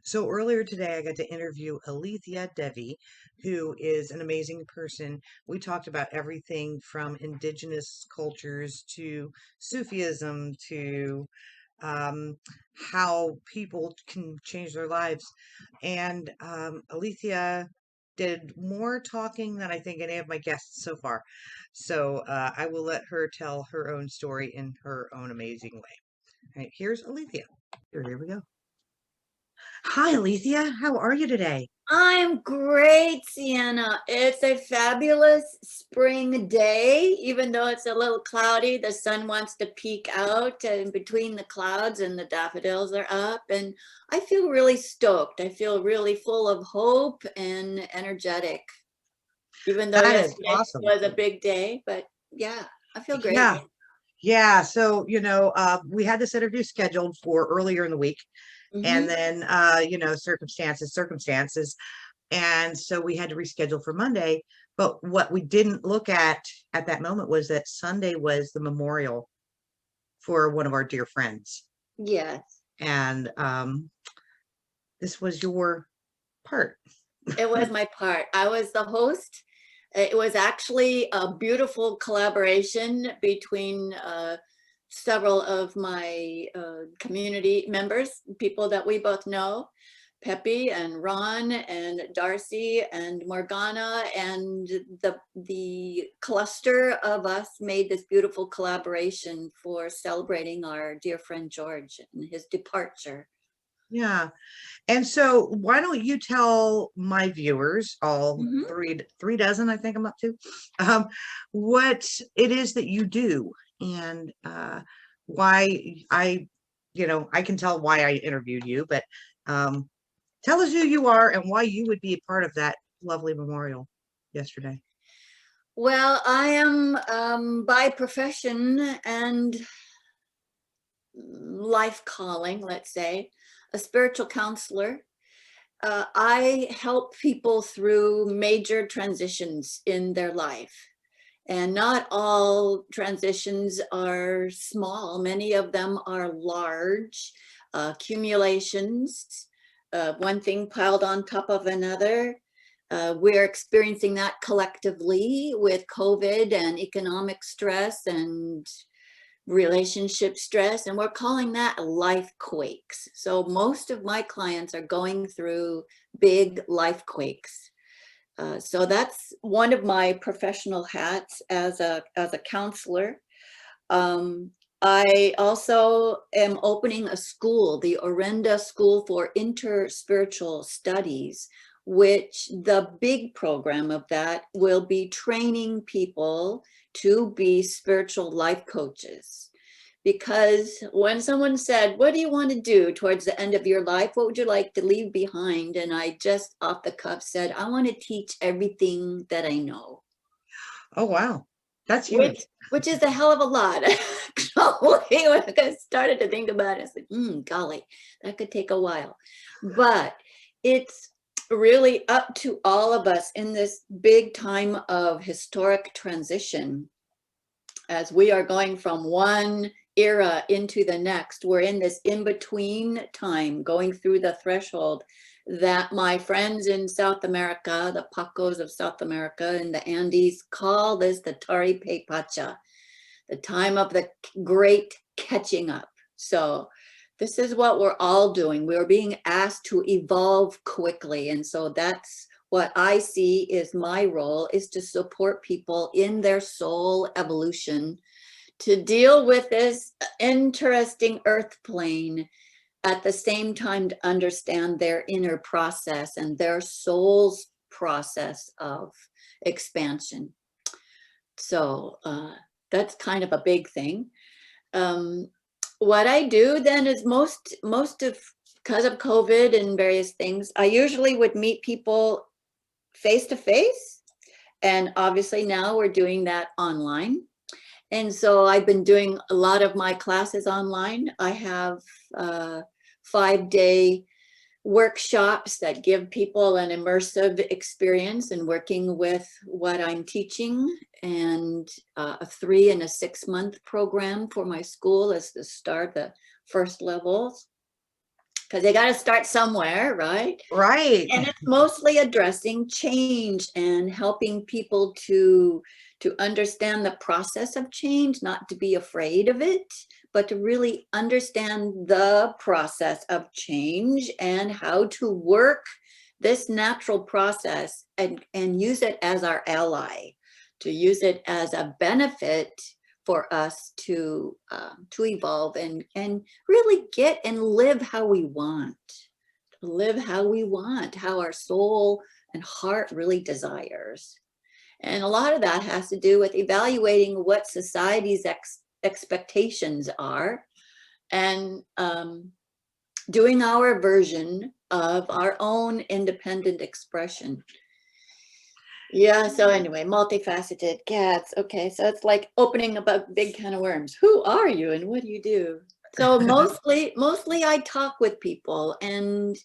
So earlier today, I got to interview Alethea Devi, who is an amazing person. We talked about everything from indigenous cultures to Sufism to um, how people can change their lives. And Alethea did more talking than I think any of my guests so far. So I will let her tell her own story in her own amazing way. All right, here's Alethea. Here we go. Hi, Alethea. How are you today? I'm great, Sienna. It's a fabulous spring day, even though it's a little cloudy. The sun wants to peek out in between the clouds and the daffodils are up. And I feel really stoked. I feel really full of hope and energetic, even though That is yesterday awesome. was a big day. But yeah, I feel great. Yeah. Yeah. So, we had this interview scheduled for earlier in the week, and Hmm. then, circumstances. And so we had to reschedule for Monday. But what we didn't look at that moment was that Sunday was the memorial for one of our dear friends. Yes, And this was your part. it was my part. I was the host. It was actually a beautiful collaboration between several of my community members, people that we both know, Peppy and Ron and Darcy and Morgana, and the cluster of us made this beautiful collaboration for celebrating our dear friend George and his departure. Yeah. And so why don't you tell my viewers, all Mhm. three dozen, I think I'm up to, what it is that you do and why I can tell why I interviewed you, but um, tell us who you are and why you would be a part of that lovely memorial yesterday. Well, I am by profession and life calling, let's say, a spiritual counselor. I help people through major transitions in their life. And not all transitions are small, many of them are large accumulations, one thing piled on top of another. We're experiencing that collectively with COVID and economic stress and relationship stress, and we're calling that life quakes. So most of my clients are going through big life quakes. So that's one of my professional hats as a counselor. Um, I also am opening a school, the Orenda School for Interspiritual Studies, which the big program of that will be training people to be spiritual life coaches. Because when someone said, what do you want to do towards the end of your life? What would you like to leave behind? And I just off the cuff said, I want to teach everything that I know, Oh, wow. That's which huge. which is a hell of a lot. So when I started to think about it, it's like, golly, that could take a while. But it's really up to all of us in this big time of historic transition as we are going from one era into the next. We're in this in-between time going through the threshold that my friends in South America, the Pacos of South America and the Andes, call this the Tari Pe Pacha, the time of the great catching up. So this is what we're all doing. We're being asked to evolve quickly. And so that's what I see is my role, is to support people in their soul evolution, to deal with this interesting earth plane, at the same time to understand their inner process and their soul's process of expansion. So that's kind of a big thing. Um, what I do then is most of, because of COVID and various things, I usually would meet people face to face. And obviously now we're doing that online. And so I've been doing a lot of my classes online. I have 5-day workshops that give people an immersive experience in working with what I'm teaching, and a 3 and a 6 month program for my school as the start, the first levels. because they got to start somewhere, right? Right. And it's mostly addressing change and helping people to understand the process of change, not to be afraid of it, but to really understand the process of change and how to work this natural process and use it as our ally, to use it as a benefit for us to evolve and really get and live how we want, live how we want, how our soul and heart really desires. And a lot of that has to do with evaluating what society's expectations are and doing our version of our own independent expression. Yeah, so anyway, multifaceted cats. Okay, so it's like opening up a big can of worms. Who are you and what do you do? So mostly I talk with people, and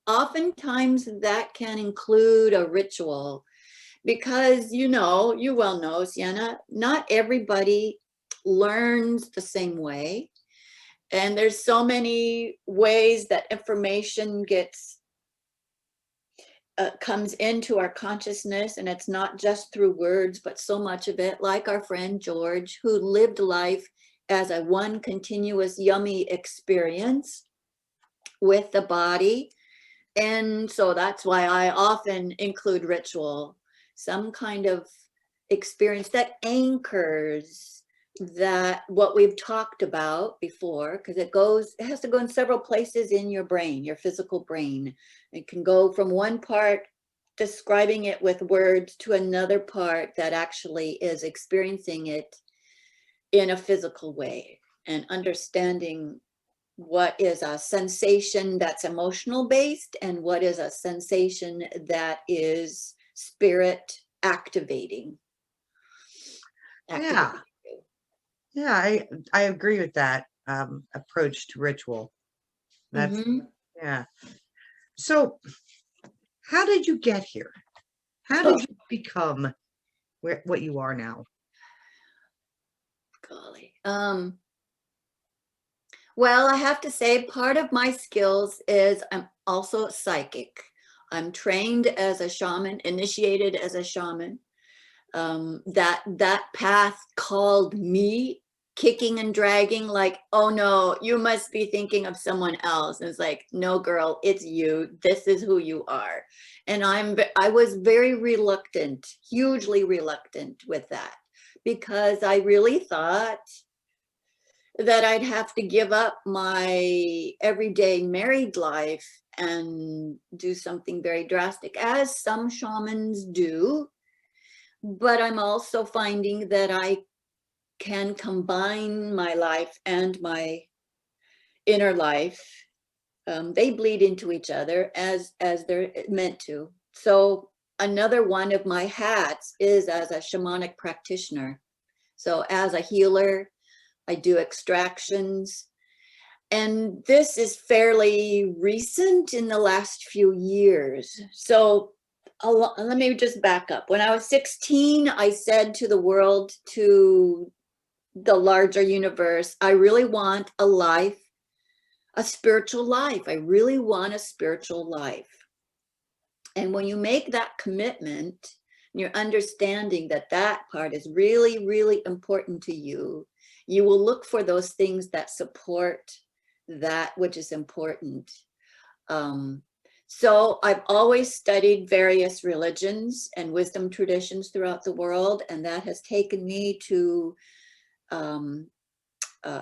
oftentimes that can include a ritual because you well know, Sienna, not everybody learns the same way. And there's so many ways that information comes into our consciousness, and it's not just through words, but so much of it, like our friend George, who lived life as a one continuous yummy experience with the body. And so that's why I often include ritual, some kind of experience that anchors that what we've talked about before, because it has to go in several places in your brain, your physical brain. It can go from one part describing it with words to another part that actually is experiencing it in a physical way and understanding what is a sensation that's emotional based and what is a sensation that is spirit activating. Yeah. Yeah, I agree with that approach to ritual. That's Mm-hmm. yeah. So, how did you get here? How Oh, did you become what you are now? golly. Well, I have to say part of my skills is I'm also psychic. I'm trained as a shaman, initiated as a shaman. That path called me kicking and dragging, like, oh no, you must be thinking of someone else. And it's like, no, girl, it's you. This is who you are. And I was very reluctant, hugely reluctant with that, because I really thought that I'd have to give up my everyday married life and do something very drastic, as some shamans do. But I'm also finding that I can combine my life and my inner life. They bleed into each other as they're meant to. So another one of my hats is as a shamanic practitioner. So as a healer, I do extractions. And this is fairly recent in the last few years. So let me just back up. When I was 16, I said to the world, to the larger universe, I really want a life, a spiritual life. I really want a spiritual life. And when you make that commitment, you're understanding that that part is really, really important to you, you will look for those things that support that which is important. So I've always studied various religions and wisdom traditions throughout the world, and that has taken me to,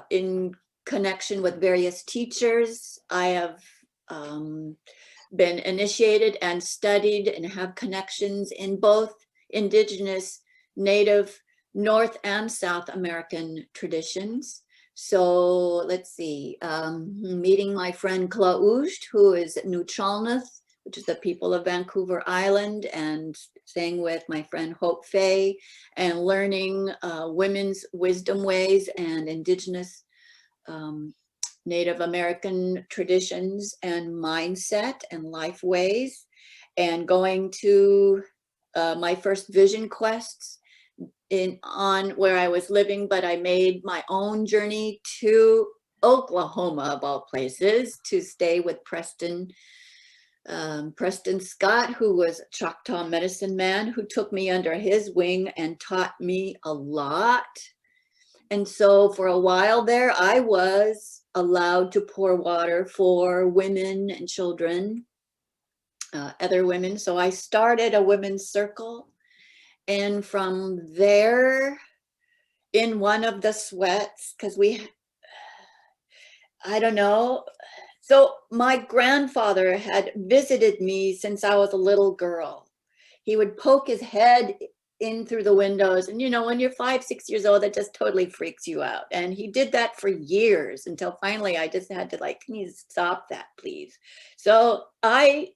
in connection with various teachers, I have been initiated and studied and have connections in both Indigenous, Native, North and South American traditions. So let's see, meeting my friend Klausht, who is Nuchalnath, which is the people of Vancouver Island, and staying with my friend Hope Faye, and learning women's wisdom ways and Indigenous Native American traditions and mindset and life ways, and going to my first vision quests on where I was living, but I made my own journey to Oklahoma, of all places, to stay with Preston Scott, who was a Choctaw medicine man, who took me under his wing and taught me a lot. And so for a while there, I was allowed to pour water for women and children, other women. So I started a women's circle. And from there, in one of the sweats, because I don't know. So my grandfather had visited me since I was a little girl. He would poke his head in through the windows. And, you know, when you're 5, 6 years old, that just totally freaks you out. And he did that for years until finally I just had to like, can you stop that, please? So I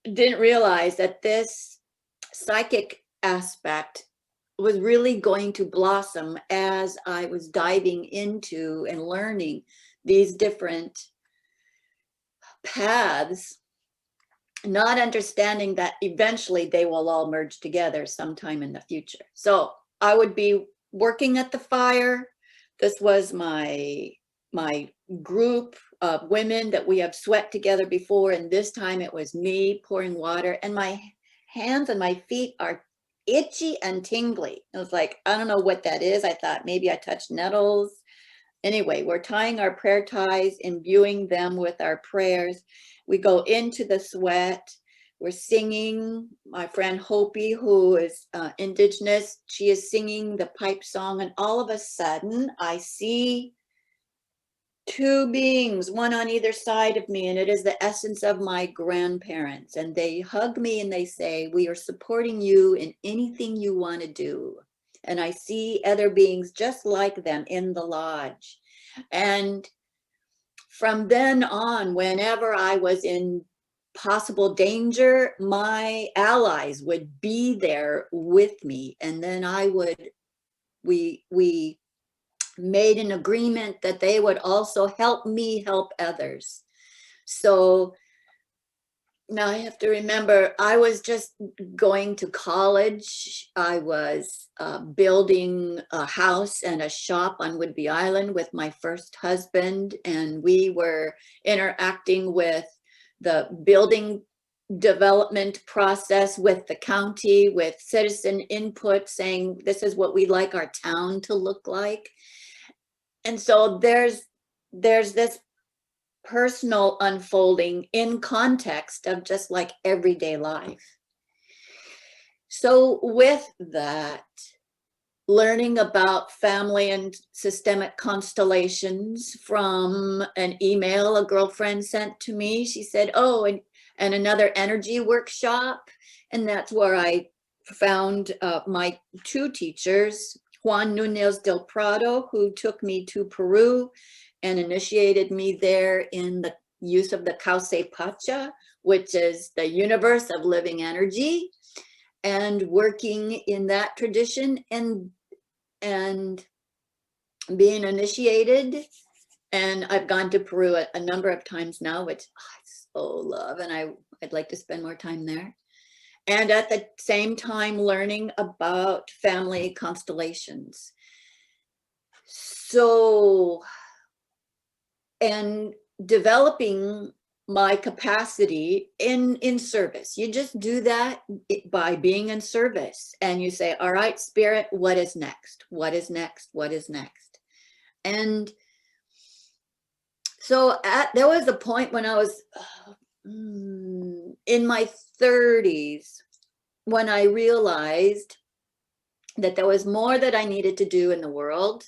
didn't realize that this psychic aspect was really going to blossom as I was diving into and learning these different paths, not understanding that eventually they will all merge together sometime in the future. So I would be working at the fire. This was my group of women that we have sweat together before, and this time it was me pouring water, and my hands and my feet are itchy and tingly. It was like, I don't know what that is. I thought maybe I touched nettles. Anyway, we're tying our prayer ties, imbuing them with our prayers. We go into the sweat. We're singing. My friend Hopi, who is Indigenous, she is singing the pipe song. And all of a sudden, I see two beings, one on either side of me. And it is the essence of my grandparents. And they hug me and they say, we are supporting you in anything you want to do. And I see other beings just like them in the lodge. And from then on, whenever I was in possible danger, my allies would be there with me. And then we made an agreement that they would also help me help others. So now I have to remember, I was just going to college. I was building a house and a shop on Whidbey Island with my first husband, and we were interacting with the building development process with the county, with citizen input, saying this is what we'd like our town to look like. And so there's this personal unfolding in context of just like everyday life. So with that, learning about family and systemic constellations from an email a girlfriend sent to me, she said, oh, and another energy workshop. And that's where I found my two teachers, Juan Nunez del Prado, who took me to Peru and initiated me there in the use of the Cauce Pacha, which is the universe of living energy, and working in that tradition and being initiated. And I've gone to Peru a number of times now, which I so love, and I'd like to spend more time there. And at the same time, learning about family constellations. So, and developing my capacity in service. You just do that by being in service, and you say, all right, spirit, what is next? What is next? What is next? And so there was a point when I was in my 30s when I realized that there was more that I needed to do in the world,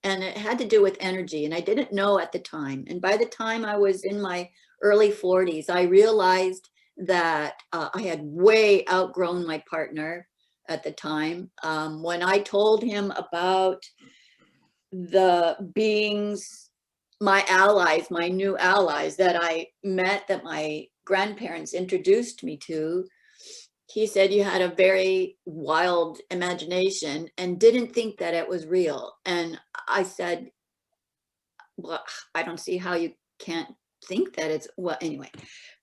and it had to do with energy, and I didn't know at the time. And by the time I was in my early 40s, I realized that I had way outgrown my partner at the time. When I told him about the beings, my allies, my new allies that I met, that my grandparents introduced me to, he said, you had a very wild imagination and didn't think that it was real. And I said, well, I don't see how you can't think that it's, well, anyway.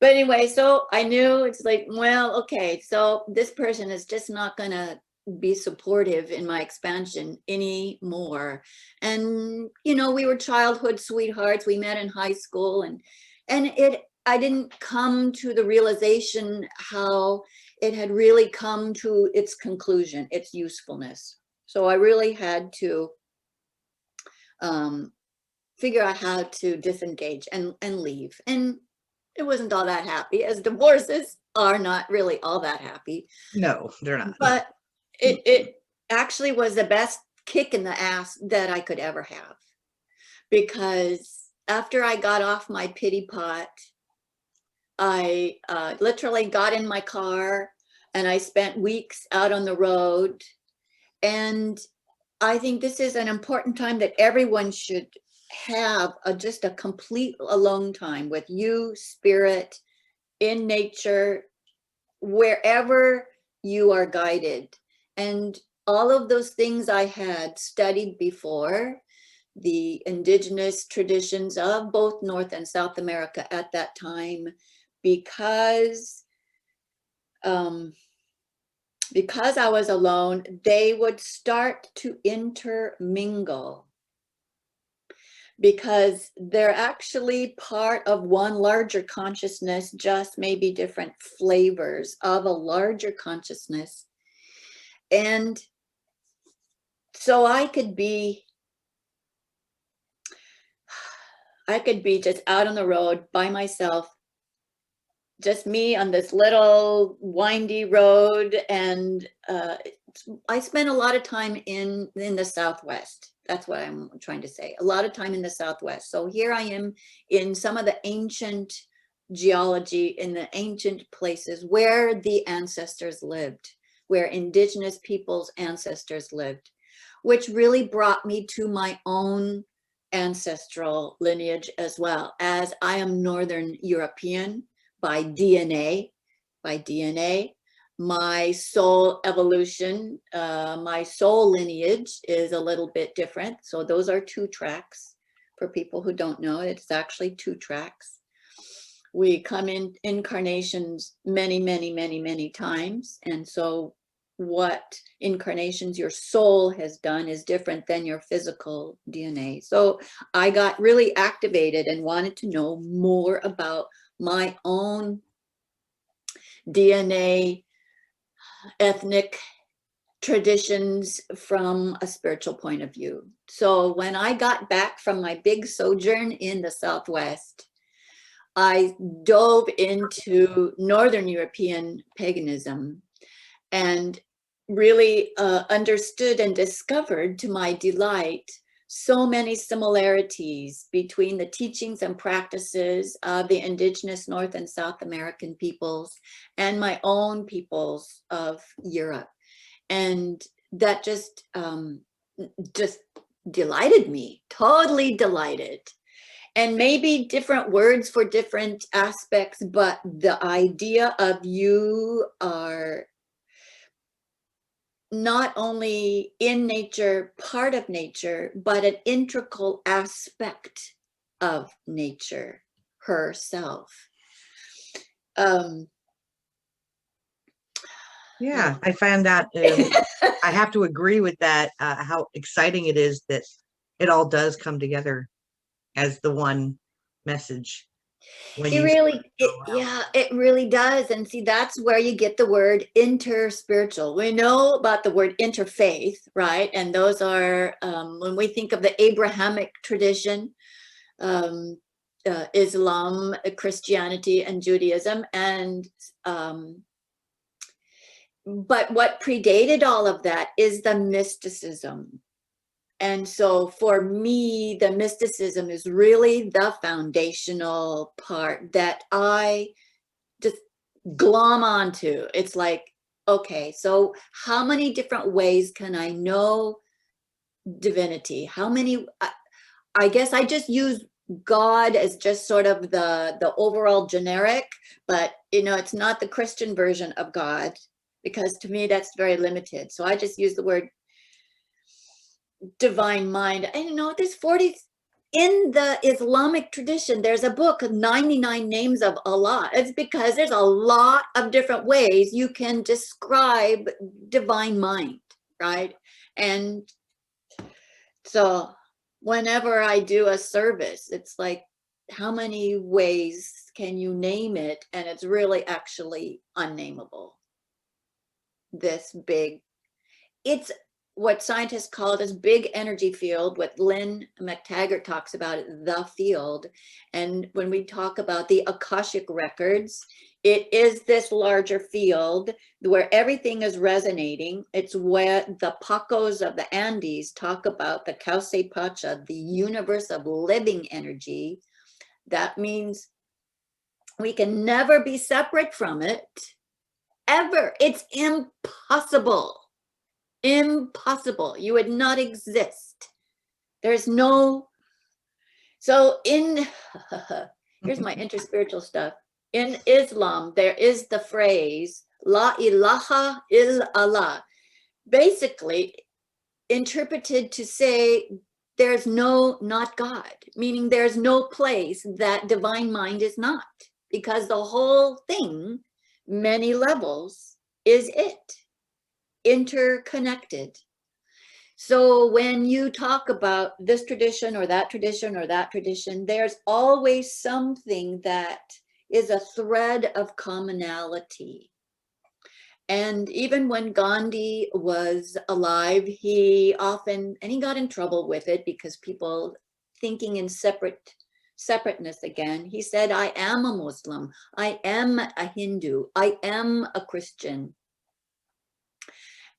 But anyway, so I knew, it's like, well, okay, so this person is just not gonna be supportive in my expansion anymore. And, you know, we were childhood sweethearts. We met in high school, and I didn't come to the realization how it had really come to its conclusion, its usefulness. So I really had to figure out how to disengage and leave. And it wasn't all that happy, as divorces are not really all that happy. No, they're not. But it actually was the best kick in the ass that I could ever have. Because after I got off my pity pot, I literally got in my car and I spent weeks out on the road. And I think this is an important time that everyone should have just a complete alone time with you, spirit, in nature, wherever you are guided. And all of those things I had studied before, the indigenous traditions of both North and South America at that time, because I was alone, they would start to intermingle, because they're actually part of one larger consciousness, just maybe different flavors of a larger consciousness. And so I could be just out on the road by myself, just me on this little windy road. And I spent a lot of time in the Southwest. That's what I'm trying to say. A lot of time in the Southwest. So here I am in some of the ancient geology, in the ancient places where the ancestors lived, where indigenous people's ancestors lived, which really brought me to my own ancestral lineage as well, as I am Northern European by DNA. My soul evolution, my soul lineage is a little bit different. So those are 2 tracks. For people who don't know, it's actually 2 tracks. We come in incarnations many times. And so what incarnations your soul has done is different than your physical DNA. So I got really activated and wanted to know more about my own DNA, ethnic traditions from a spiritual point of view. So when I got back from my big sojourn in the Southwest, I dove into Northern European paganism and really understood and discovered, to my delight, so many similarities between the teachings and practices of the indigenous North and South American peoples and my own peoples of Europe. And that just delighted me, totally delighted. And maybe different words for different aspects, but the idea of you are not only in nature, part of nature, but an integral aspect of nature herself. Yeah, I found that I have to agree with that, how exciting it is that it all does come together as the one message. When It you really, it really does. And see, that's where you get the word interspiritual. We know about the word interfaith, right? And those are, when we think of the Abrahamic tradition, Islam, Christianity, and Judaism. And but what predated all of that is the mysticism. And so for me, the mysticism is really the foundational part that I just glom onto. It's like, okay, so how many different ways can I know divinity? How many, I guess I just use God as just sort of the overall generic, but you know, it's not the Christian version of God, because to me that's very limited. So I just use the word divine mind. And you know, there's in the Islamic tradition, there's a book, 99 Names of Allah. It's because there's a lot of different ways you can describe divine mind, right? And so whenever I do a service, it's like, how many ways can you name it? And it's really actually unnameable. This big, it's what scientists call this big energy field. What Lynn McTaggart talks about, it, the field. And when we talk about the Akashic records, it is this larger field where everything is resonating. It's where the Pacos of the Andes talk about the Cauce Pacha, the universe of living energy. That means we can never be separate from it, ever. It's impossible. Impossible. You would not exist. There's no, so in, here's my interspiritual stuff. In Islam, there is the phrase, La ilaha illallah, basically interpreted to say there's no not God, meaning there's no place that divine mind is not, because the whole thing, many levels, is it. Interconnected. So when you talk about this tradition or that tradition or that tradition, there's always something that is a thread of commonality. And even when Gandhi was alive, he often, and he got in trouble with it because people thinking in separateness again, he said, I am a Muslim, I am a Hindu, I am a Christian.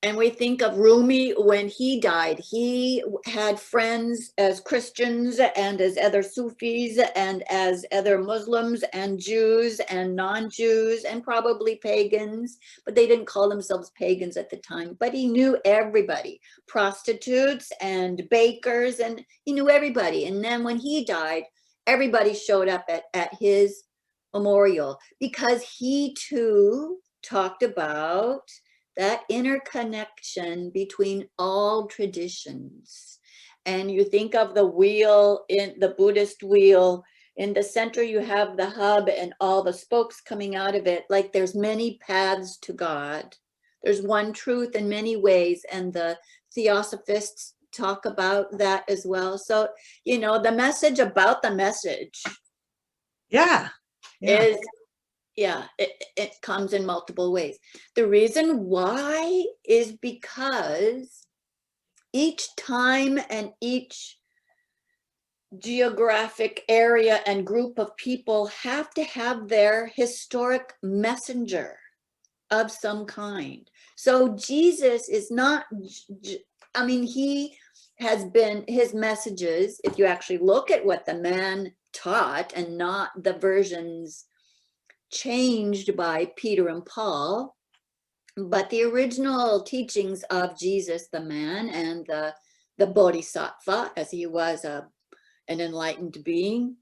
And we think of Rumi when he died. He had friends as Christians and as other Sufis and as other Muslims and Jews and non-Jews and probably pagans, but they didn't call themselves pagans at the time. But he knew everybody, prostitutes and bakers, and he knew everybody. And then when he died, everybody showed up at his memorial because he too talked about that interconnection between all traditions. And you think of the wheel, in the Buddhist wheel, in the center you have the hub and all the spokes coming out of it, like there's many paths to God. There's one truth in many ways, and the Theosophists talk about that as well. So, you know, the message about the message is, yeah, it comes in multiple ways. The reason why is because each time and each geographic area and group of people have to have their historic messenger of some kind. So Jesus is not, I mean, he has been, his messages, if you actually look at what the man taught and not the versions changed by Peter and Paul, but the original teachings of Jesus, the man, and the Bodhisattva, as he was an enlightened being,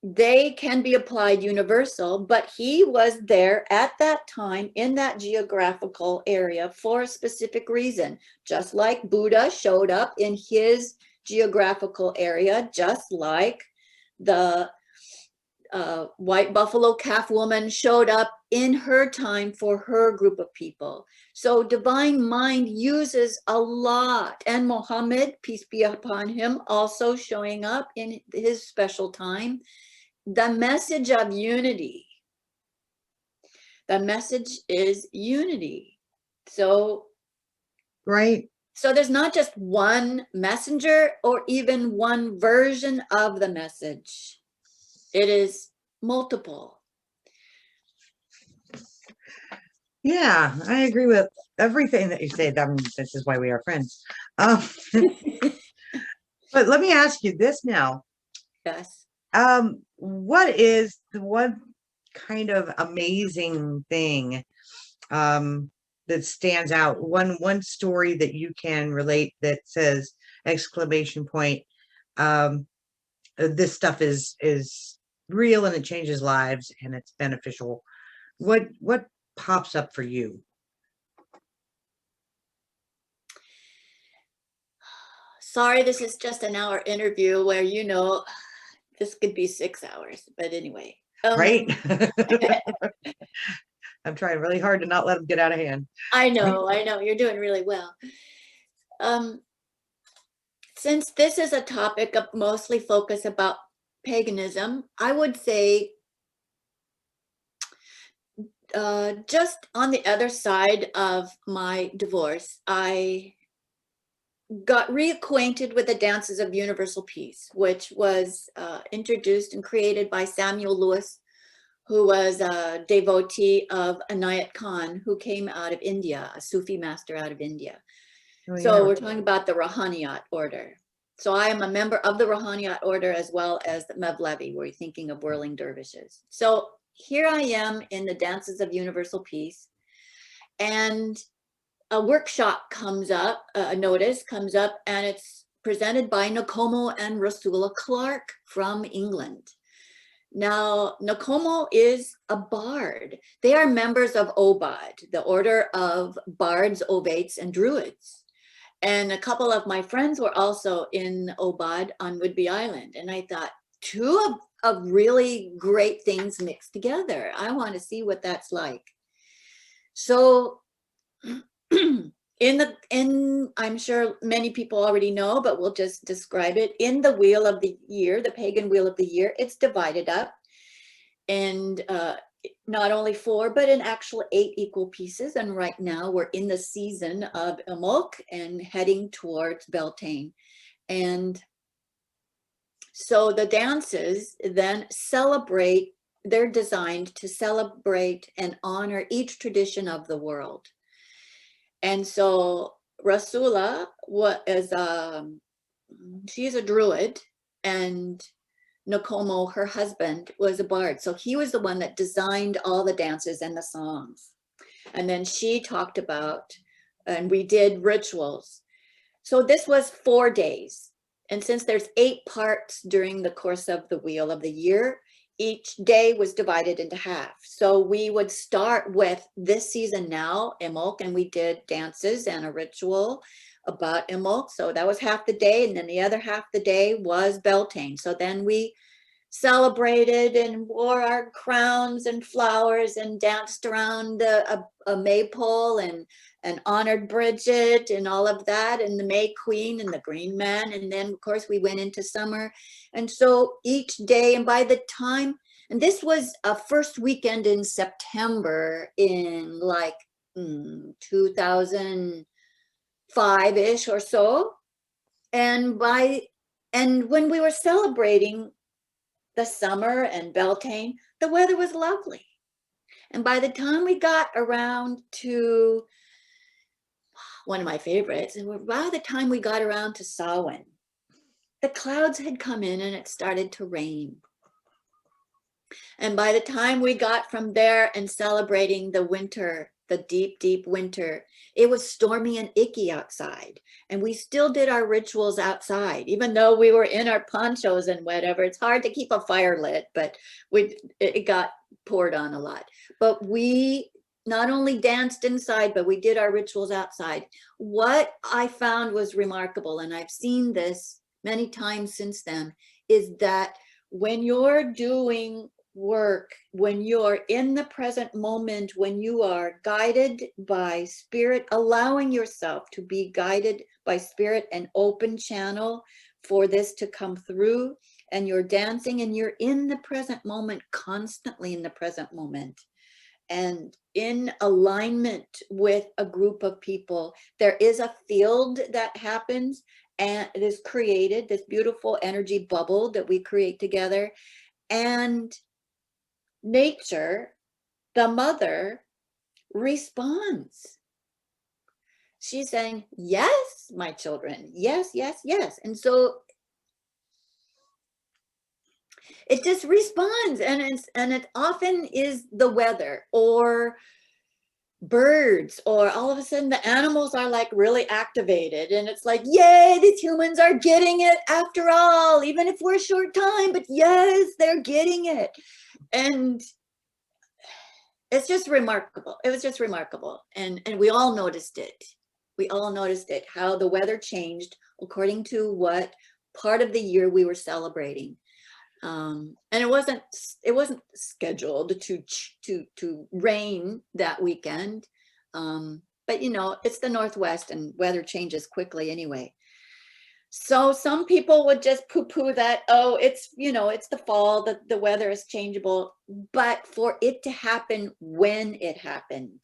they can be applied universal, but he was there at that time in that geographical area for a specific reason. Just like Buddha showed up in his geographical area, just like the white buffalo calf woman showed up in her time for her group of people. So divine mind uses a lot, and Muhammad, peace be upon him, also showing up in his special time. The message of unity. The message is unity. So Right. so there's not just one messenger or even one version of the message. It is multiple. Yeah, I agree with everything that you say. I mean, this is why we are friends. But let me ask you this now. Yes. What is the one kind of amazing thing that stands out? One story that you can relate that says exclamation point. This stuff is real and it changes lives and it's beneficial. What pops up for you? Sorry, this is just an hour interview where, you know, this could be 6 hours, but anyway. Right? I'm trying really hard to not let them get out of hand. I know, you're doing really well. Since this is a topic of mostly focus about paganism, I would say just on the other side of my divorce, I got reacquainted with the Dances of Universal Peace, which was introduced and created by Samuel Lewis, who was a devotee of Anayat Khan, who came out of India, a Sufi master out of India. Oh, So yeah. we're talking about the Rahaniyat order. So I am a member of the Rahaniyat order as well as the Mevlevi. We're thinking of whirling dervishes. So here I am in the Dances of Universal Peace, and a workshop comes up, a notice comes up, and it's presented by Nakomo and Rasula Clark from England. Now, Nakomo is a bard. They are members of Obad, the order of bards, ovates, and druids. And a couple of my friends were also in Obad on Whidbey Island. And I thought, two of really great things mixed together. I want to see what that's like. So I'm sure many people already know, but we'll just describe it. In the wheel of the year, the pagan wheel of the year, it's divided up. And not only 4, but in actual 8 equal pieces. And right now we're in the season of Imbolc and heading towards Beltane. And so the dances then celebrate, they're designed to celebrate and honor each tradition of the world. And so Rasula she's a druid, and Nakomo, her husband, was a bard. So he was the one that designed all the dances and the songs. And then she talked about, and we did rituals. So this was 4 days. And since there's 8 parts during the course of the wheel of the year, each day was divided into half. So we would start with this season now, Imbolc, and we did dances and a ritual about Imbolc. So that was half the day. And then the other half the day was Beltane. So then we celebrated and wore our crowns and flowers and danced around a maypole and honored Bridget and all of that, and the May Queen and the Green Man. And then of course we went into summer. And so each day, and by the time, and this was a first weekend in September in like 2005-ish or so. And when we were celebrating the summer and Beltane, the weather was lovely. And by the time we got around to one of my favorites, and by the time we got around to Samhain, the clouds had come in and it started to rain. And by the time we got from there and celebrating the winter, the deep, deep winter, it was stormy and icky outside. And we still did our rituals outside, even though we were in our ponchos and whatever. It's hard to keep a fire lit, but it got poured on a lot. But we not only danced inside, but we did our rituals outside. What I found was remarkable, and I've seen this many times since then, is that when you're doing work, when you're in the present moment, when you are guided by spirit, allowing yourself to be guided by spirit, an open channel for this to come through, and you're dancing and you're in the present moment, constantly in the present moment, and in alignment with a group of people, there is a field that happens and it is created, this beautiful energy bubble that we create together. And nature, the mother, responds. She's saying, yes, my children, yes, yes, yes. And so it just responds, and it often is the weather or birds, or all of a sudden the animals are like really activated, and it's like, yay, these humans are getting it after all, even if we're a short time, but yes, they're getting it. And it's just remarkable. It was just remarkable. And we all noticed it. We all noticed it, how the weather changed according to what part of the year we were celebrating. And it wasn't scheduled to rain that weekend. But you know, it's the Northwest and weather changes quickly anyway. So some people would just poo-poo that, oh, it's, you know, it's the fall, the weather is changeable. But for it to happen when it happened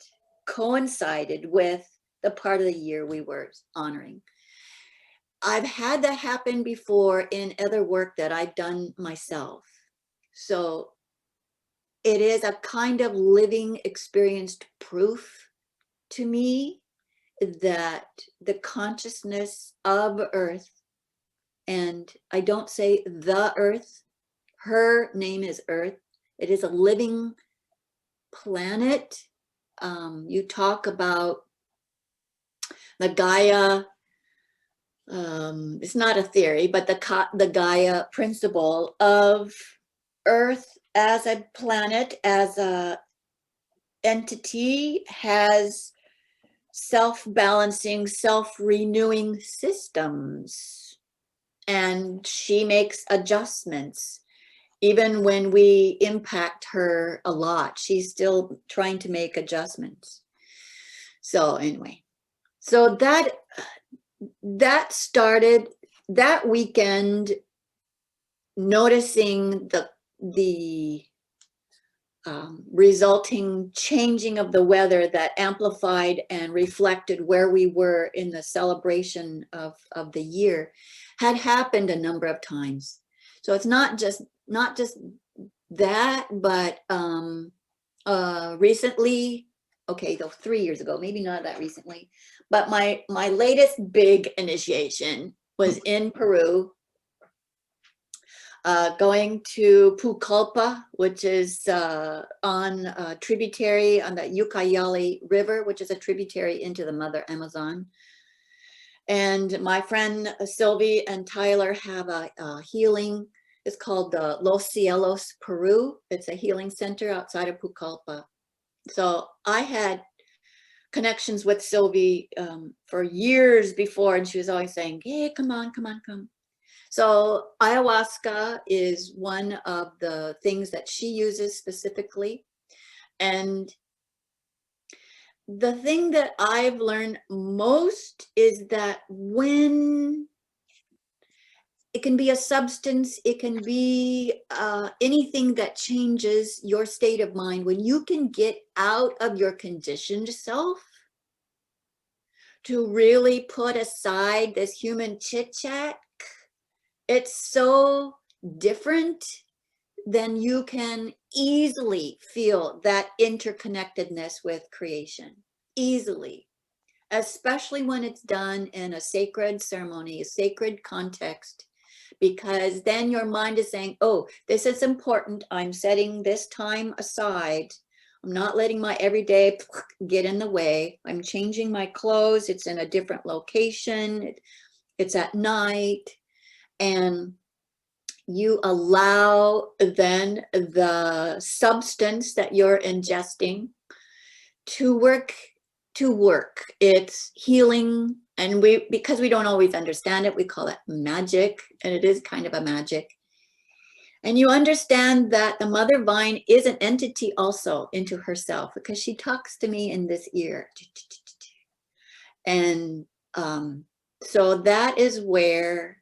coincided with the part of the year we were honoring. I've had that happen before in other work that I've done myself. So it is a kind of living experienced proof to me that the consciousness of Earth, and I don't say the Earth, her name is Earth. It is a living planet. You talk about the Gaia, it's not a theory, but the Gaia principle of Earth as a planet, as a entity, has self-balancing, self-renewing systems, and she makes adjustments. Even when we impact her a lot, she's still trying to make adjustments. So anyway, so that started that weekend, noticing the resulting changing of the weather that amplified and reflected where we were in the celebration of the year, had happened a number of times. So it's not just that, but recently, okay, though 3 years ago, maybe not that recently, but my latest big initiation was in Peru, going to Pucallpa, which is on a tributary on the Ucayali River, which is a tributary into the Mother Amazon. And my friend Sylvie and Tyler have a healing. It's called the Los Cielos, Peru. It's a healing center outside of Pucallpa. So I had connections with Sylvie for years before, and she was always saying, hey, come on, come on, come. So ayahuasca is one of the things that she uses specifically. And the thing that I've learned most is that when it can be a substance, it can be anything that changes your state of mind, when you can get out of your conditioned self to really put aside this human chit-chat, it's so different. Then you can easily feel that interconnectedness with creation, easily, especially when it's done in a sacred ceremony, a sacred context, because then your mind is saying, oh, this is important. I'm setting this time aside. I'm not letting my everyday get in the way. I'm changing my clothes. It's in a different location. It's at night. And you allow then the substance that you're ingesting to work. It's healing. And because we don't always understand it, we call it magic. And it is kind of a magic. And you understand that the mother vine is an entity also into herself, because she talks to me in this ear. And so that is where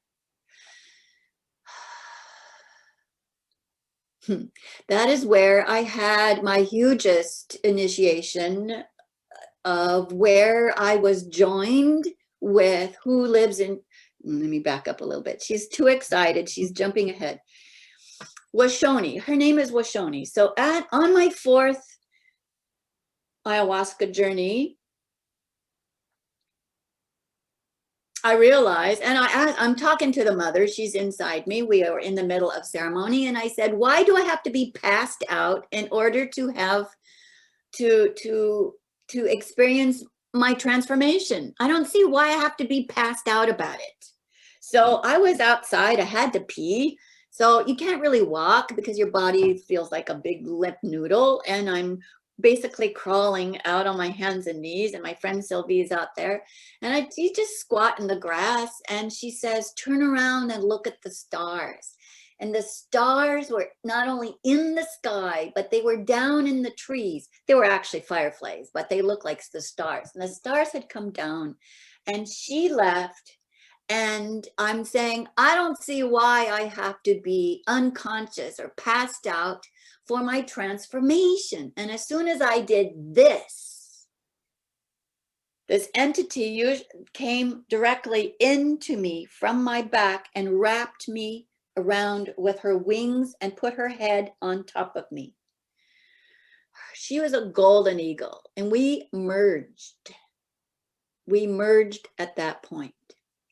I had my hugest initiation, of where I was joined with who lives in, let me back up a little bit. She's too excited. She's jumping ahead. Washoni, her name is Washoni. So on my 4th ayahuasca journey, I realized, and I'm talking to the mother, she's inside me. We are in the middle of ceremony. And I said, why do I have to be passed out in order to have to experience my transformation? I don't see why I have to be passed out about it. So I was outside, I had to pee. So you can't really walk because your body feels like a big limp noodle. And I'm basically crawling out on my hands and knees, and my friend Sylvie is out there, and you just squat in the grass, and she says, turn around and look at the stars. And the stars were not only in the sky, but they were down in the trees. They were actually fireflies, but they looked like the stars. And the stars had come down, and she left. And I'm saying, I don't see why I have to be unconscious or passed out for my transformation. And as soon as I did this entity came directly into me from my back and wrapped me around with her wings and put her head on top of me. She was a golden eagle, and we merged. We merged at that point.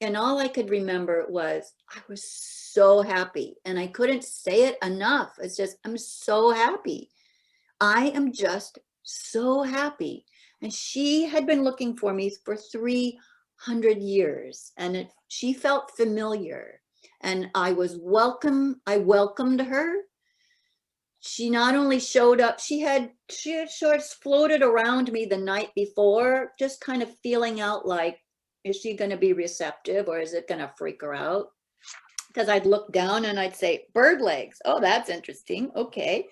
And all I could remember was I was so happy, and I couldn't say it enough. It's just, I'm so happy. I am just so happy. And she had been looking for me for 300 years, and she felt familiar. And I was welcome. I welcomed her. She not only showed up, she had sort of floated around me the night before, just kind of feeling out like, is she going to be receptive, or is it going to freak her out? Because I'd look down and I'd say, bird legs. Oh, that's interesting. Okay.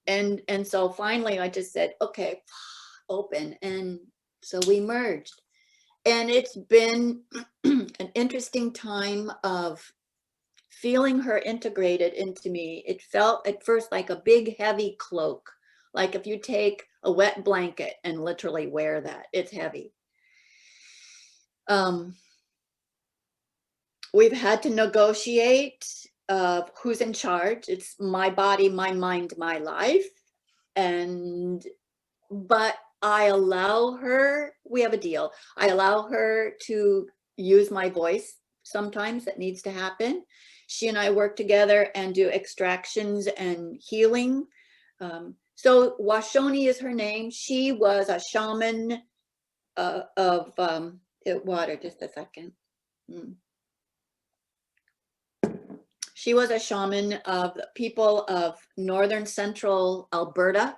And so finally I just said, okay, open. And so we merged. And it's been an interesting time of feeling her integrated into me. It felt at first like a big, heavy cloak. Like if you take a wet blanket and literally wear that, it's heavy. We've had to negotiate who's in charge. It's my body, my mind, my life. But I allow her, we have a deal. I allow her to use my voice sometimes. That needs to happen. She and I work together and do extractions and healing. So Washoni is her name. She was a shaman of water, just a second. She was a shaman of the people of northern central Alberta,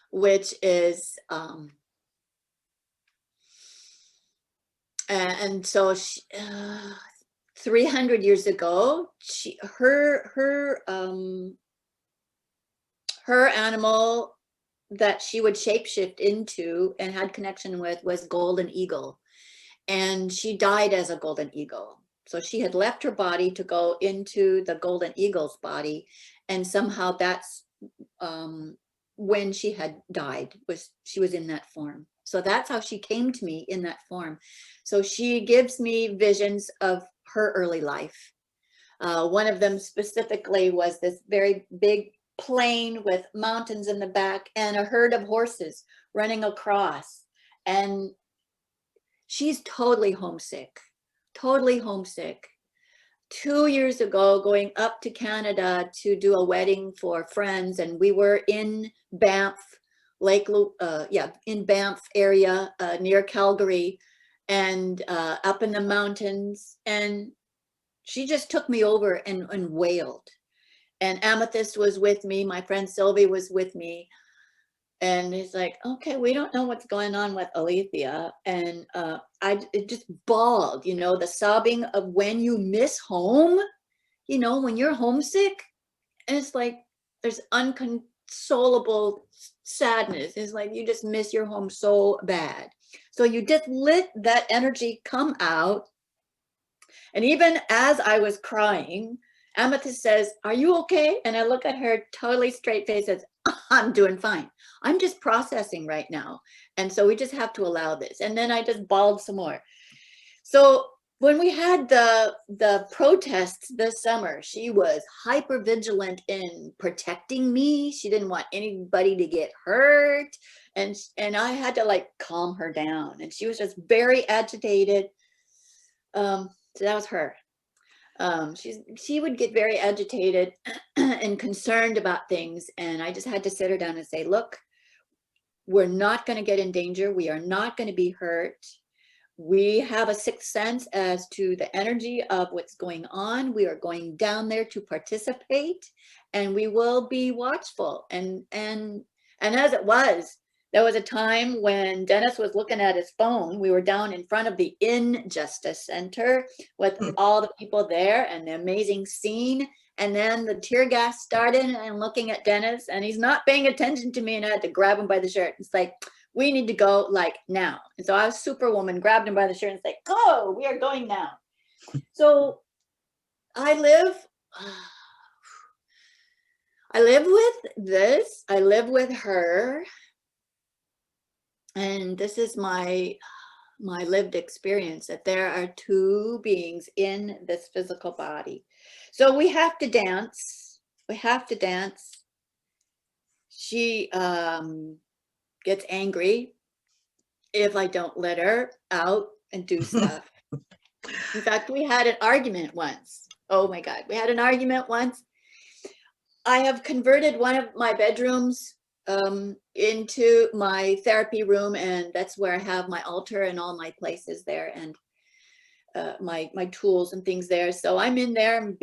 which is, and so she, 300 years ago, her animal that she would shapeshift into and had connection with was golden eagle. And she died as a golden eagle. So she had left her body to go into the golden eagle's body. And somehow that's when she had died, she was in that form. So that's how she came to me, in that form. So she gives me visions of her early life. One of them specifically was this very big plain with mountains in the back and a herd of horses running across. And she's totally homesick, totally homesick. 2 years ago, going up to Canada to do a wedding for friends, and we were in Banff, in Banff area near Calgary, and up in the mountains. And she just took me over and wailed. And Amethyst was with me. My friend Sylvie was with me. And it's like, okay, we don't know what's going on with Alethea. And it just bawled, the sobbing of when you miss home, when you're homesick. And it's like, there's unconsolable sadness. It's like, you just miss your home so bad. So you just let that energy come out. And even as I was crying, Amethyst says, are you okay? And I look at her totally straight face, says, I'm doing fine. I'm just processing right now. And so we just have to allow this. And then I just bawled some more. So when we had the protests this summer, she was hyper vigilant in protecting me. She didn't want anybody to get hurt. And I had to like calm her down. And she was just very agitated. So that was her. She would get very agitated and concerned about things. And I just had to sit her down and say, look, we're not going to get in danger. We are not going to be hurt. we have a sixth sense as to the energy of what's going on. We are going down there to participate, and we will be watchful. And as it was, there was a time when Dennis was looking at his phone. We were down in front of the Injustice Center with all the people there and the amazing scene. And then the tear gas started, and I'm looking at Dennis, and he's not paying attention to me, and I had to grab him by the shirt. It's like, we need to go like now. And so I was Superwoman, grabbed him by the shirt and said, go, we are going now. So I live with this. I live with her. And this is my lived experience, that there are two beings in this physical body. So we have to dance. We have to dance. She gets angry if I don't let her out and do stuff. In fact, we had an argument once. Oh my God, we had an argument once. I have converted one of my bedrooms into my therapy room, and that's where I have my altar and all my places there, and my tools and things there. So I'm in there, I'm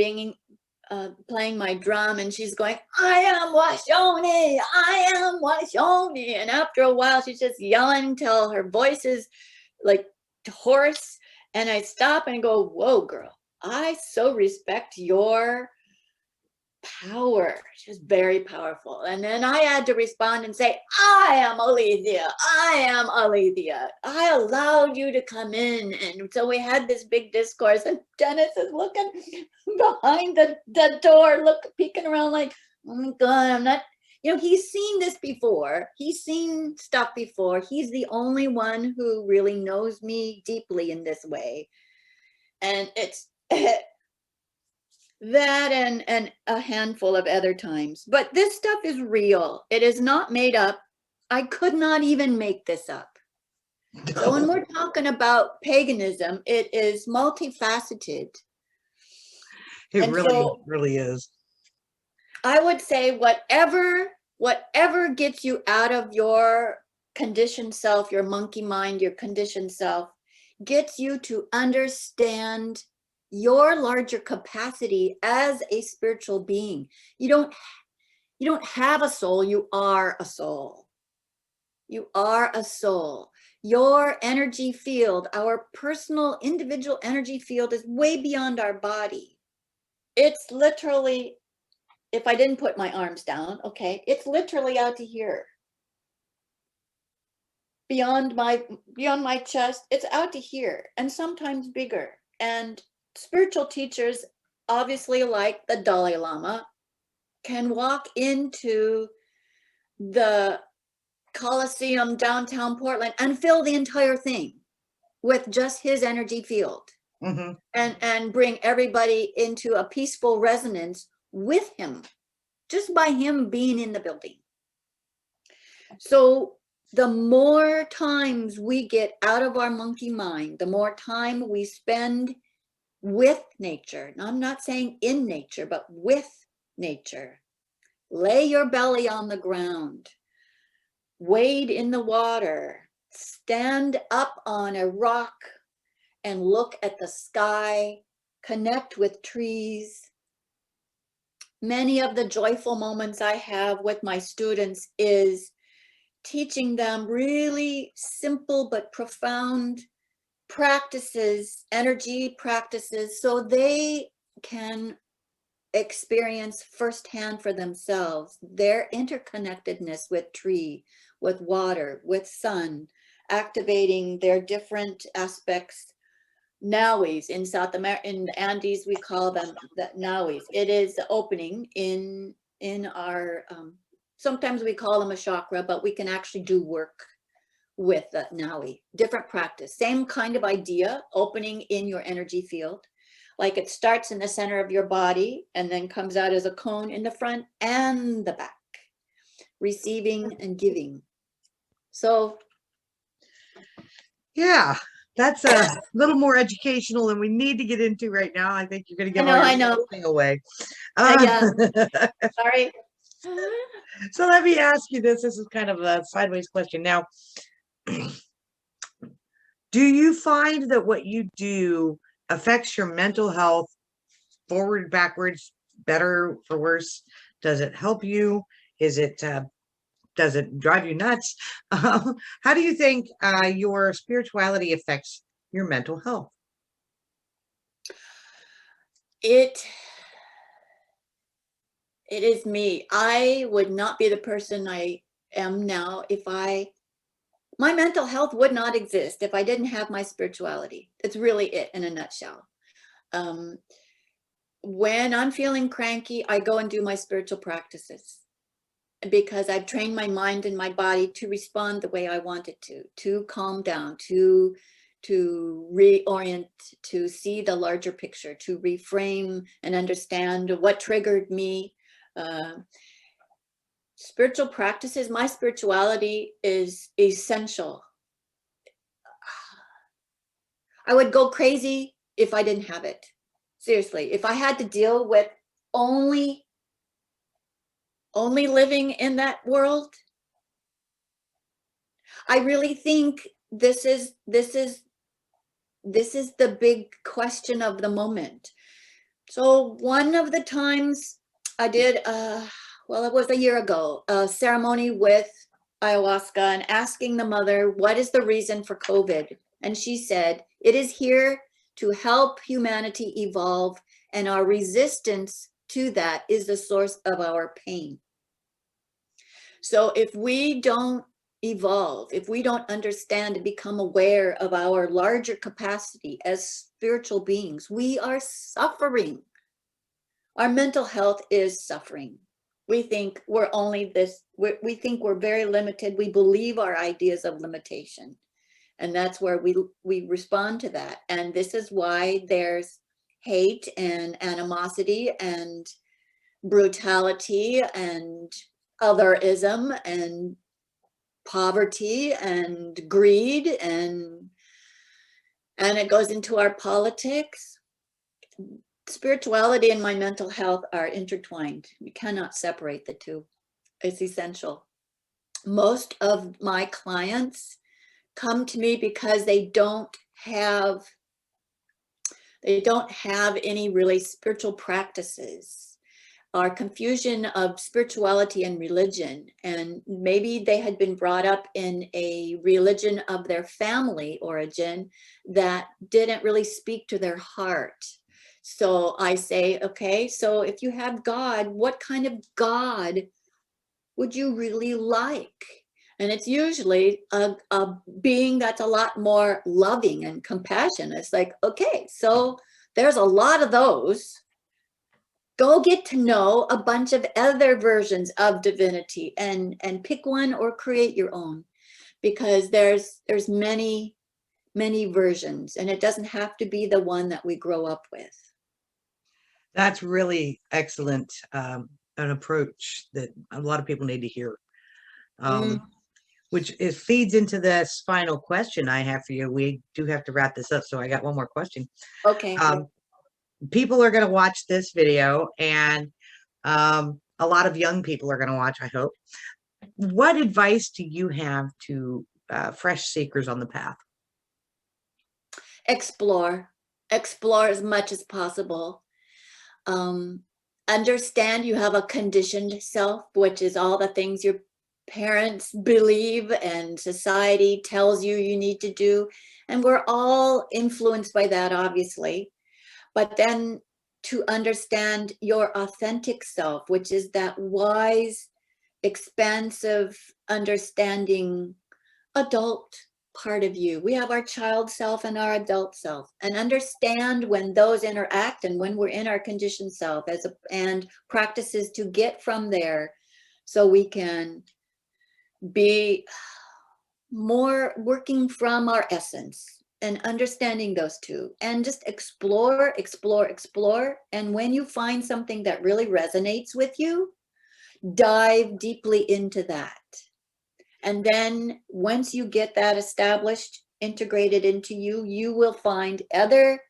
playing my drum, and she's going, I am Washoni, I am Washoni. And after a while, she's just yelling till her voice is like hoarse. And I stop and go, whoa, girl, I so respect your power. She's very powerful. And then I had to respond and say, I am Alethea. I am Alethea. I allowed you to come in. And so we had this big discourse, and Dennis is looking behind the door, peeking around like, oh my God, I'm not, he's seen this before. He's seen stuff before. He's the only one who really knows me deeply in this way. And it's that and a handful of other times. But this stuff is real. It is not made up. I could not even make this up. No. So when we're talking about paganism, it is multifaceted. It really is. I would say whatever gets you out of your conditioned self, your monkey mind, your conditioned self, gets you to understand your larger capacity as a spiritual being. You don't have a soul, you are a soul. You are a soul. Your energy field, our personal individual energy field, is way beyond our body. It's literally, if I didn't put my arms down, okay, it's literally out to here. Beyond my chest, it's out to here, and sometimes bigger. And spiritual teachers, obviously like the Dalai Lama, can walk into the Coliseum downtown Portland and fill the entire thing with just his energy field, and bring everybody into a peaceful resonance with him, just by him being in the building. So the more times we get out of our monkey mind, the more time we spend with nature. Now, I'm not saying in nature, but with nature. Lay your belly on the ground, wade in the water, stand up on a rock and look at the sky, connect with trees. Many of the joyful moments I have with my students is teaching them really simple but profound practices, energy practices, so they can experience firsthand for themselves their interconnectedness with tree, with water, with sun, activating their different aspects. Nawis in South America, in the Andes, we call them the Nawis. It is opening in our, sometimes we call them a chakra, but we can actually do work with the Nawi. Different practice, same kind of idea, opening in your energy field. Like it starts in the center of your body and then comes out as a cone in the front and the back, receiving and giving. So, yeah, that's a little more educational than we need to get into right now. I think you're going to give all your thing away. Sorry. So let me ask you this. This is kind of a sideways question. Now, Do you find that what you do affects your mental health forward, backwards, better, for worse? Does it help you? Is it does it drive you nuts? How do you think your spirituality affects your mental health? It it is me. I would not be the person I am now if my mental health would not exist if I didn't have my spirituality. It's really it in a nutshell. Um, when I'm feeling cranky, I go and do my spiritual practices because I've trained my mind and my body to respond the way I want it to calm down, to reorient, to see the larger picture, to reframe and understand what triggered me. Uh, Spiritual practices, my spirituality is essential. I would go crazy if I didn't have it. Seriously, if I had to deal with only living in that world, I really think this is the big question of the moment. So one of the times I did, well, it was a year ago, a ceremony with ayahuasca and asking the mother, what is the reason for COVID? And she said, it is here to help humanity evolve, and our resistance to that is the source of our pain. So if we don't evolve, if we don't understand and become aware of our larger capacity as spiritual beings, we are suffering. Our mental health is suffering. We think we're only this, we think we're very limited. We believe our ideas of limitation. And that's where we respond to that. And this is why there's hate and animosity and brutality and otherism and poverty and greed, and it goes into our politics. Spirituality and my mental health are intertwined. You cannot separate the two. It's essential. Most of my clients come to me because they don't have any really spiritual practices. Our confusion of spirituality and religion, and maybe they had been brought up in a religion of their family origin that didn't really speak to their heart. So I say, okay, so if you have God, what kind of God would you really like? And it's usually a being that's a lot more loving and compassionate. It's like, okay, so there's a lot of those. Go get to know a bunch of other versions of divinity and pick one or create your own, because there's many versions, and it doesn't have to be the one that we grow up with. That's really excellent, an approach that a lot of people need to hear. Which it feeds into this final question I have for you. We do have to wrap this up, so I got one more question. Okay. People are going to watch this video, and a lot of young people are going to watch, I hope. What advice do you have to fresh seekers on the path? Explore as much as possible. Understand you have a conditioned self, which is all the things your parents believe and society tells you you need to do. And we're all influenced by that, obviously. But then to understand your authentic self, which is that wise, expansive, understanding adult part of you. We have our child self and our adult self, and understand when those interact and when we're in our conditioned self, and practices to get from there so we can be more working from our essence and understanding those two, and just explore. And when you find something that really resonates with you, dive deeply into that. And then once you get that established, integrated into you, you will find other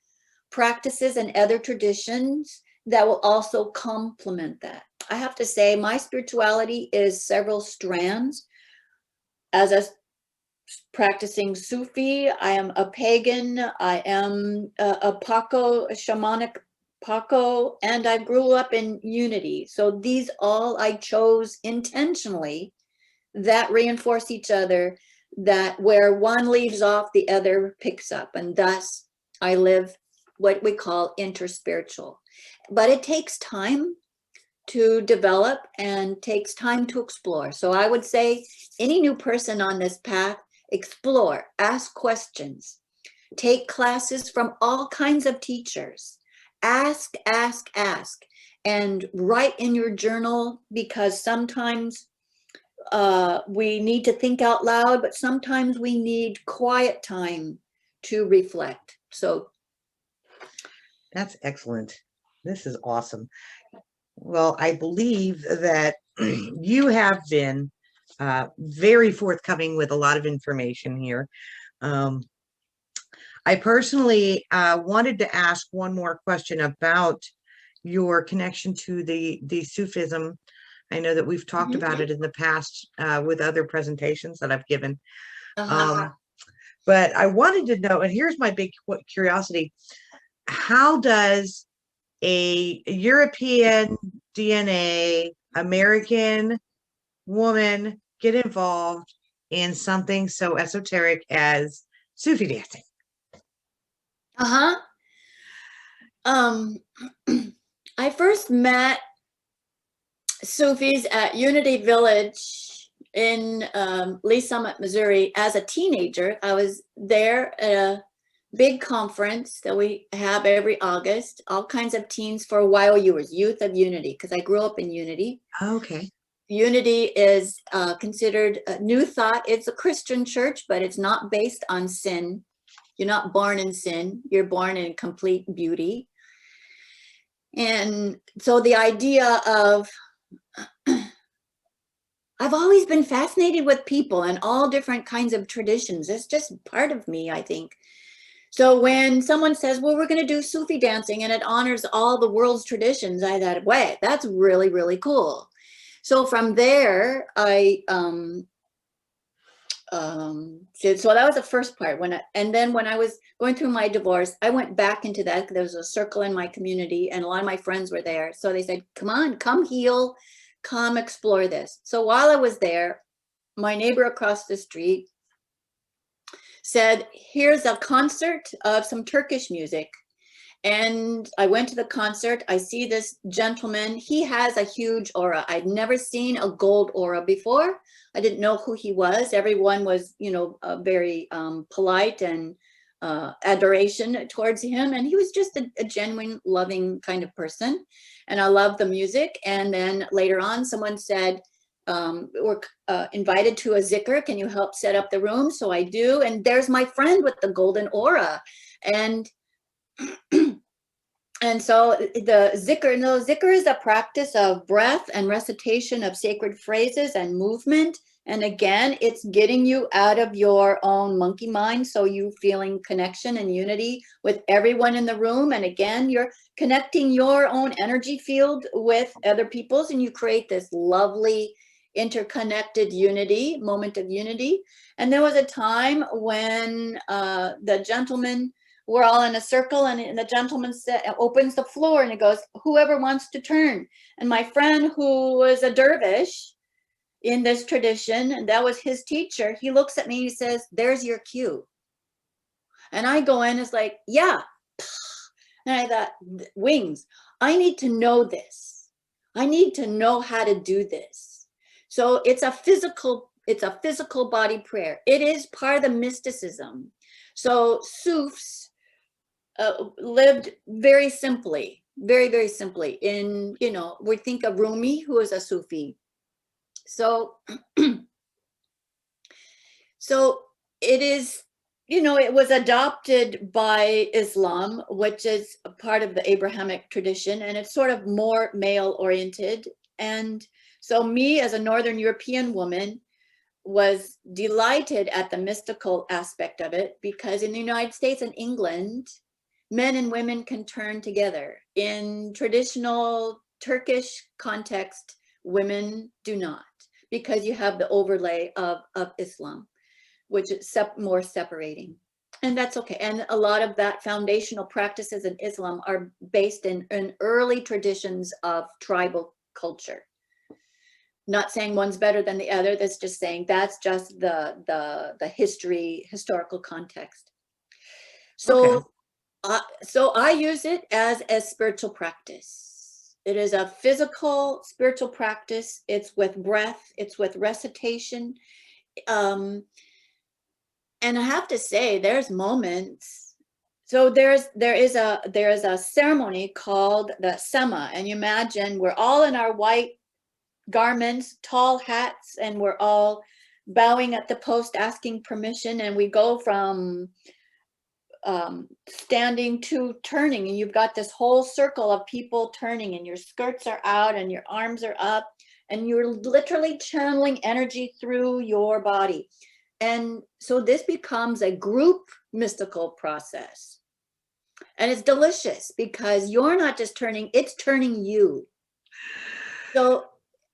practices and other traditions that will also complement that. I have to say, my spirituality is several strands. As a practicing Sufi. I am a pagan. I am a Paco, a shamanic Paco, and I grew up in unity. So these all I chose intentionally that reinforce each other, that where one leaves off, the other picks up. And thus I live what we call interspiritual. But it takes time to develop and takes time to explore. So I would say any new person on this path, explore, ask questions, take classes from all kinds of teachers, ask, and write in your journal, because sometimes we need to think out loud, but sometimes we need quiet time to reflect. So That's excellent. This is awesome. Well, I believe that you have been very forthcoming with a lot of information here. Um, I personally wanted to ask one more question about your connection to the Sufism. I know that we've talked about it in the past with other presentations that I've given. But I wanted to know, and here's my big curiosity, how does a European DNA American woman get involved in something so esoteric as Sufi dancing? I first met Sufis at Unity Village in Lee Summit, Missouri as a teenager. I was there at a big conference that we have every August, all kinds of teens for YOUers, Youth of Unity, because I grew up in Unity. Okay. Unity is considered a new thought. It's a Christian church, but it's not based on sin. You're not born in sin. You're born in complete beauty. And so the idea of, I've always been fascinated with people and all different kinds of traditions. It's just part of me, I think. So when someone says, well, we're going to do Sufi dancing and it honors all the world's traditions, I thought, wait, that's really, really cool. So from there, so that was the first part. And then when I was going through my divorce, I went back into that. There was a circle in my community and a lot of my friends were there. So they said, come on, come heal, come explore this. So while I was there, my neighbor across the street said, here's a concert of some Turkish music. And I went to the concert. I see this gentleman. He has a huge aura. I'd never seen a gold aura before. I didn't know who he was. Everyone was, very polite and adoration towards him. And he was just a genuine, loving kind of person. And I loved the music. And then later on, someone said, we're invited to a zikr. Can you help set up the room? So I do. And there's my friend with the golden aura. And so the zikr is a practice of breath and recitation of sacred phrases and movement. And again, it's getting you out of your own monkey mind. So you feeling connection and unity with everyone in the room. And again, you're connecting your own energy field with other people's, and you create this lovely interconnected unity, moment of unity. And there was a time when the gentleman, we're all in a circle, and the gentleman opens the floor and it goes, whoever wants to turn. And my friend, who was a dervish in this tradition, and that was his teacher, he looks at me and he says, there's your cue. And I go in, it's like, yeah. And I thought, wings, I need to know this. I need to know how to do this. So it's a physical body prayer. It is part of the mysticism. So Sufis lived very simply, very, very simply. We think of Rumi, who is a Sufi. So, it is, it was adopted by Islam, which is a part of the Abrahamic tradition, and it's sort of more male oriented. And so me as a Northern European woman was delighted at the mystical aspect of it, because in the United States and England, men and women can turn together. In traditional Turkish context, women do not, because you have the overlay of Islam. which is more separating. And that's okay. And a lot of that foundational practices in Islam are based in early traditions of tribal culture. Not saying one's better than the other. That's just saying that's just the historical context. So, Okay. so I use it as a spiritual practice. It is a physical spiritual practice. It's with breath. It's with recitation. And I have to say, there's moments. So there is a ceremony called the Sema, and you imagine we're all in our white garments, tall hats, and we're all bowing at the post, asking permission, and we go from standing to turning, and you've got this whole circle of people turning, and your skirts are out, and your arms are up, and you're literally channeling energy through your body. And so this becomes a group mystical process. And it's delicious because you're not just turning, it's turning you. So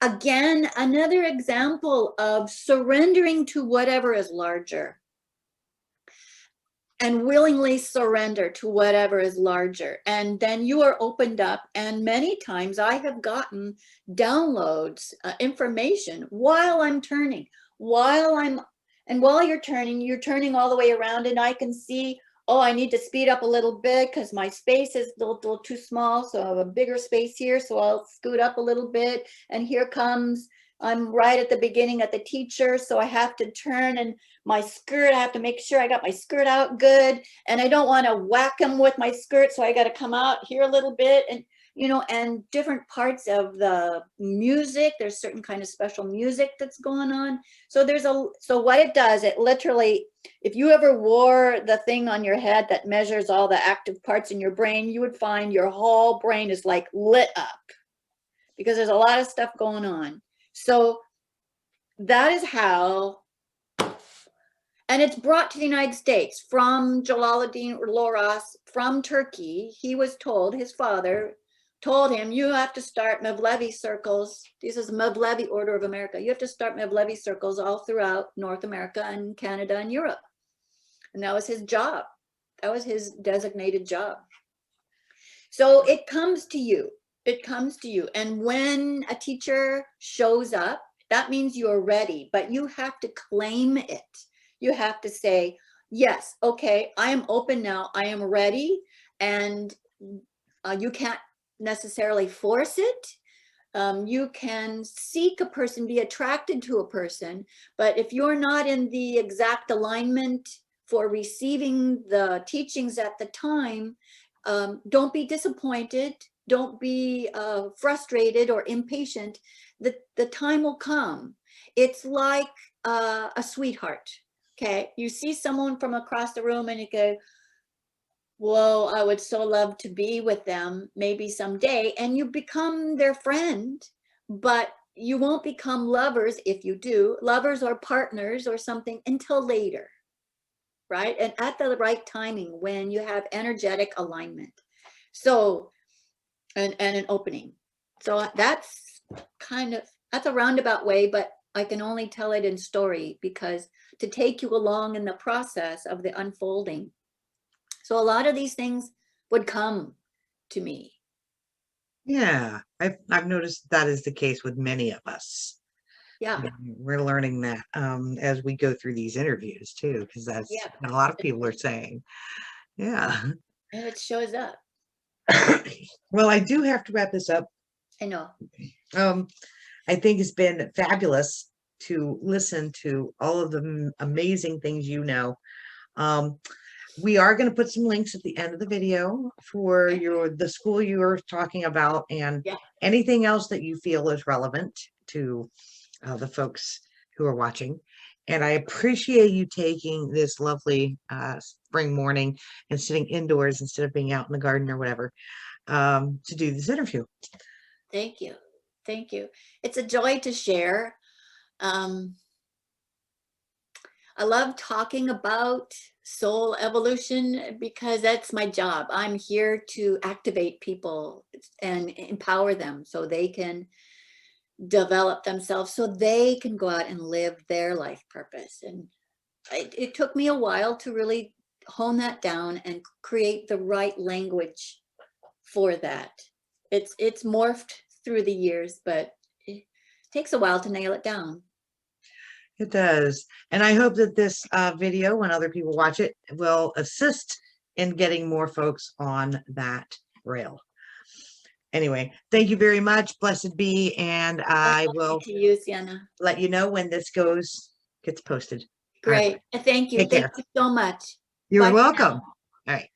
again, another example of surrendering to whatever is larger and willingly surrender to whatever is larger. And then you are opened up. And many times I have gotten downloads, information while I'm turning, and while you're turning all the way around, and I can see, oh, I need to speed up a little bit because my space is a little too small. So I have a bigger space here. So I'll scoot up a little bit. And here comes, I'm right at the beginning at the teacher. So I have to turn, and my skirt, I have to make sure I got my skirt out good. And I don't want to whack him with my skirt. So I got to come out here a little bit. And and different parts of the music, there's certain kind of special music that's going on. So so what it does, it literally, if you ever wore the thing on your head that measures all the active parts in your brain, you would find your whole brain is like lit up because there's a lot of stuff going on. So that is how, and it's brought to the United States from Jalaluddin Loras from Turkey. He was told, his father told him, you have to start Mevlevi circles. This is Mevlevi Order of America. You have to start Mevlevi circles all throughout North America and Canada and Europe. And that was his job. That was his designated job. So it comes to you. It comes to you. And when a teacher shows up, that means you're ready, but you have to claim it. You have to say, yes, okay, I am open now. I am ready. And you can't necessarily force it. You can seek a person, be attracted to a person, but if you're not in the exact alignment for receiving the teachings at the time, don't be disappointed. Don't be frustrated or impatient. The time will come. It's like a sweetheart. Okay, you see someone from across the room and you go, whoa, I would so love to be with them maybe someday. And you become their friend, but you won't become lovers if you do, lovers or partners or something until later, right? And at the right timing when you have energetic alignment. So, and an opening. So that's that's a roundabout way, but I can only tell it in story because to take you along in the process of the unfolding. So a lot of these things would come to me. Yeah, I've noticed that is the case with many of us. Yeah. We're learning that as we go through these interviews too, because that's what a lot of people are saying. Yeah. And it shows up. Well, I do have to wrap this up. I know. I think it's been fabulous to listen to all of the amazing things you know. We are going to put some links at the end of the video for the school you were talking about and anything else that you feel is relevant to the folks who are watching. And I appreciate you taking this lovely spring morning and sitting indoors instead of being out in the garden or whatever to do this interview. Thank you. Thank you. It's a joy to share. I love talking about soul evolution because that's my job. I'm here to activate people and empower them so they can develop themselves, so they can go out and live their life purpose. And it took me a while to really hone that down and create the right language for that. It's morphed through the years, but it takes a while to nail it down. It does. And I hope that this video, when other people watch it, will assist in getting more folks on that rail. Anyway, thank you very much. Blessed be. And I will To you, Sienna. let you know when this gets posted. Great. Thank you. Take care. Thank you so much. You're Bye for welcome. now. All right.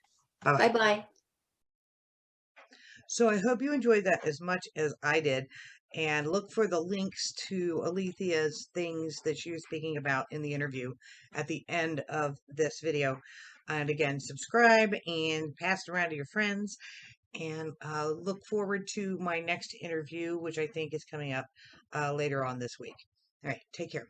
Bye-bye. Bye-bye. So I hope you enjoyed that as much as I did. And look for the links to Alethea's things that she was speaking about in the interview at the end of this video. And again, subscribe and pass it around to your friends. And look forward to my next interview, which I think is coming up later on this week. All right. Take care.